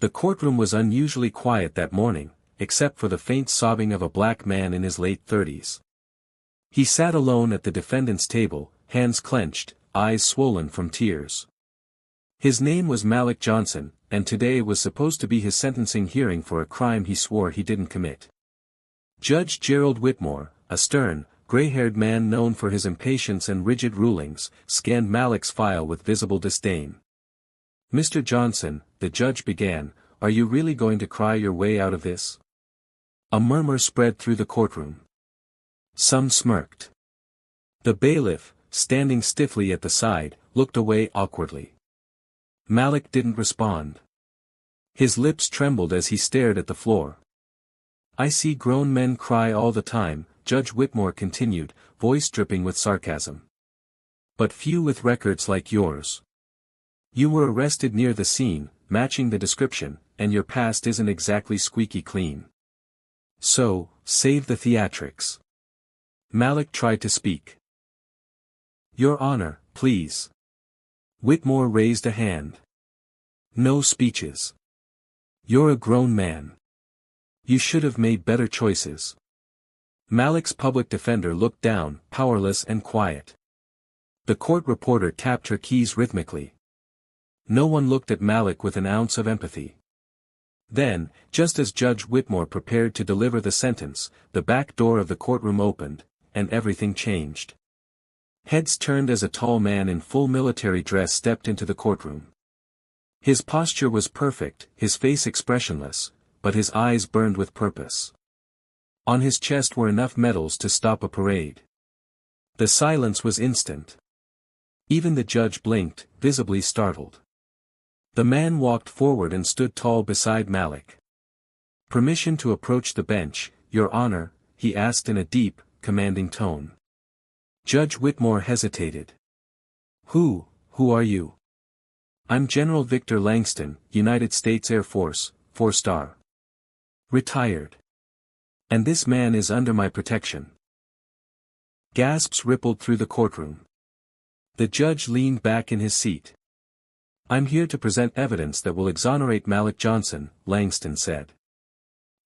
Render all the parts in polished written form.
The courtroom was unusually quiet that morning, except for the faint sobbing of a black man in his late 30s. He sat alone at the defendant's table, hands clenched, eyes swollen from tears. His name was Malik Johnson, and today was supposed to be his sentencing hearing for a crime he swore he didn't commit. Judge Gerald Whitmore, a stern, gray-haired man known for his impatience and rigid rulings, scanned Malik's file with visible disdain. "Mr. Johnson," the judge began, "are you really going to cry your way out of this?" A murmur spread through the courtroom. Some smirked. The bailiff, standing stiffly at the side, looked away awkwardly. Malik didn't respond. His lips trembled as he stared at the floor. "I see grown men cry all the time," Judge Whitmore continued, voice dripping with sarcasm. "But few with records like yours. You were arrested near the scene, matching the description, and your past isn't exactly squeaky clean. So, save the theatrics." Malik tried to speak. "Your Honor, please." Whitmore raised a hand. "No speeches. You're a grown man. You should have made better choices." Malik's public defender looked down, powerless and quiet. The court reporter tapped her keys rhythmically. No one looked at Malik with an ounce of empathy. Then, just as Judge Whitmore prepared to deliver the sentence, the back door of the courtroom opened, and everything changed. Heads turned as a tall man in full military dress stepped into the courtroom. His posture was perfect, his face expressionless, but his eyes burned with purpose. On his chest were enough medals to stop a parade. The silence was instant. Even the judge blinked, visibly startled. The man walked forward and stood tall beside Malik. "Permission to approach the bench, Your Honor," he asked in a deep, commanding tone. Judge Whitmore hesitated. Who are you?" "I'm General Victor Langston, United States Air Force, 4-star. Retired. And this man is under my protection." Gasps rippled through the courtroom. The judge leaned back in his seat. "I'm here to present evidence that will exonerate Malik Johnson," Langston said.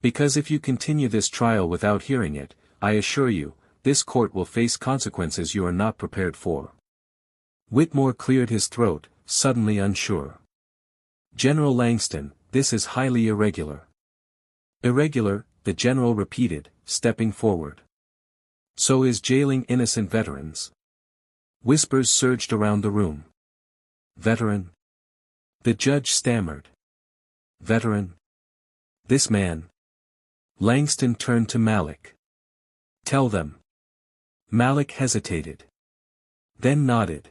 "Because if you continue this trial without hearing it, I assure you, this court will face consequences you are not prepared for." Whitmore cleared his throat, suddenly unsure. "General Langston, this is highly irregular." "Irregular," the general repeated, stepping forward. "So is jailing innocent veterans." Whispers surged around the room. "Veteran?" The judge stammered. "Veteran? This man?" Langston turned to Malik. "Tell them." Malik hesitated. Then nodded.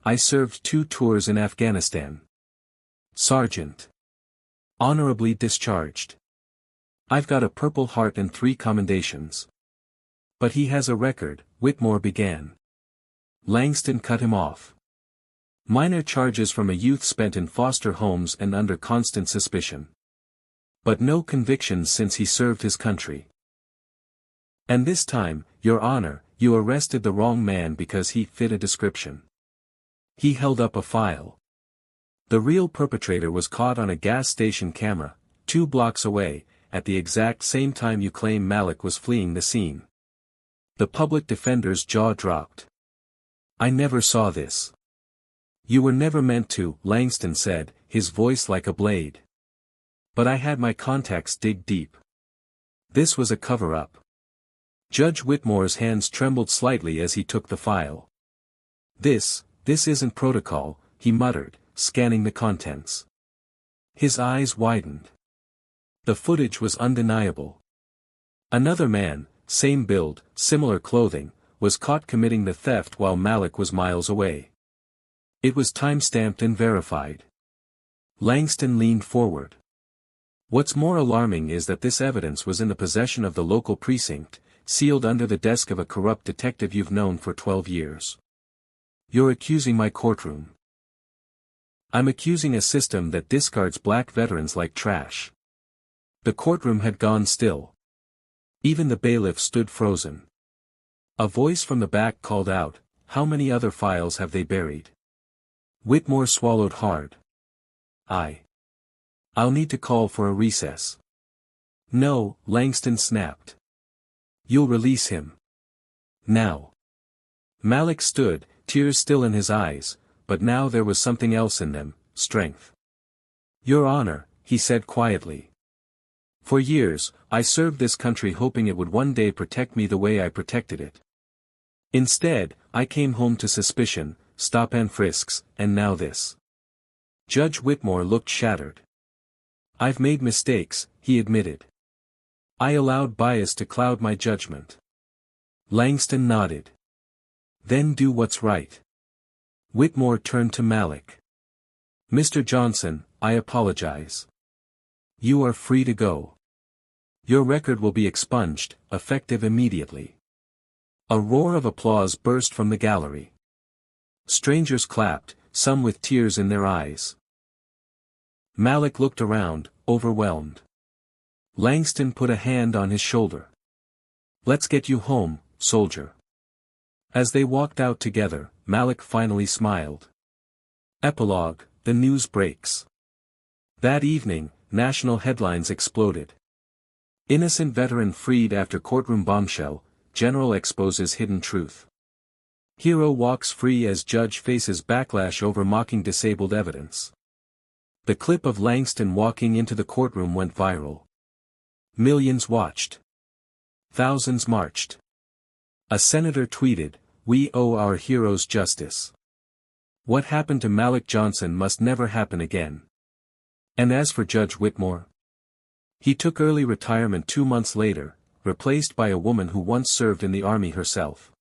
"I served 2 tours in Afghanistan. Sergeant. Honorably discharged. I've got a Purple Heart and 3 commendations." "But he has a record," Whitmore began. Langston cut him off. "Minor charges from a youth spent in foster homes and under constant suspicion. But no convictions since he served his country. And this time, Your Honor, you arrested the wrong man because he fit a description." He held up a file. "The real perpetrator was caught on a gas station camera, 2 blocks away, at the exact same time you claim Malik was fleeing the scene." The public defender's jaw dropped. "I never saw this." "You were never meant to," Langston said, his voice like a blade. "But I had my contacts dig deep. This was a cover-up." Judge Whitmore's hands trembled slightly as he took the file. This isn't protocol," he muttered, scanning the contents. His eyes widened. The footage was undeniable. Another man, same build, similar clothing, was caught committing the theft while Malik was miles away. It was time-stamped and verified. Langston leaned forward. "What's more alarming is that this evidence was in the possession of the local precinct, sealed under the desk of a corrupt detective you've known for 12 years. You're accusing my courtroom." "I'm accusing a system that discards black veterans like trash." The courtroom had gone still. Even the bailiff stood frozen. A voice from the back called out, "How many other files have they buried?" Whitmore swallowed hard. I'll need to call for a recess. No, Langston snapped. You'll release him. Now. Malik stood, tears still in his eyes, but now there was something else in them, strength. Your Honor, he said quietly. For years, I served this country hoping it would one day protect me the way I protected it. Instead, I came home to suspicion, stop and frisks, and now this. Judge Whitmore looked shattered. I've made mistakes, he admitted. I allowed bias to cloud my judgment. Langston nodded. Then do what's right. Whitmore turned to Malik. Mr. Johnson, I apologize. You are free to go. Your record will be expunged, effective immediately. A roar of applause burst from the gallery. Strangers clapped, some with tears in their eyes. Malik looked around, overwhelmed. Langston put a hand on his shoulder. Let's get you home, soldier. As they walked out together, Malik finally smiled. Epilogue, the news breaks. That evening, national headlines exploded. Innocent veteran freed after courtroom bombshell, general exposes hidden truth. Hero walks free as judge faces backlash over mocking disabled evidence. The clip of Langston walking into the courtroom went viral. Millions watched. Thousands marched. A senator tweeted, "We owe our heroes justice. What happened to Malik Johnson must never happen again." And as for Judge Whitmore? He took early retirement 2 months later, replaced by a woman who once served in the army herself.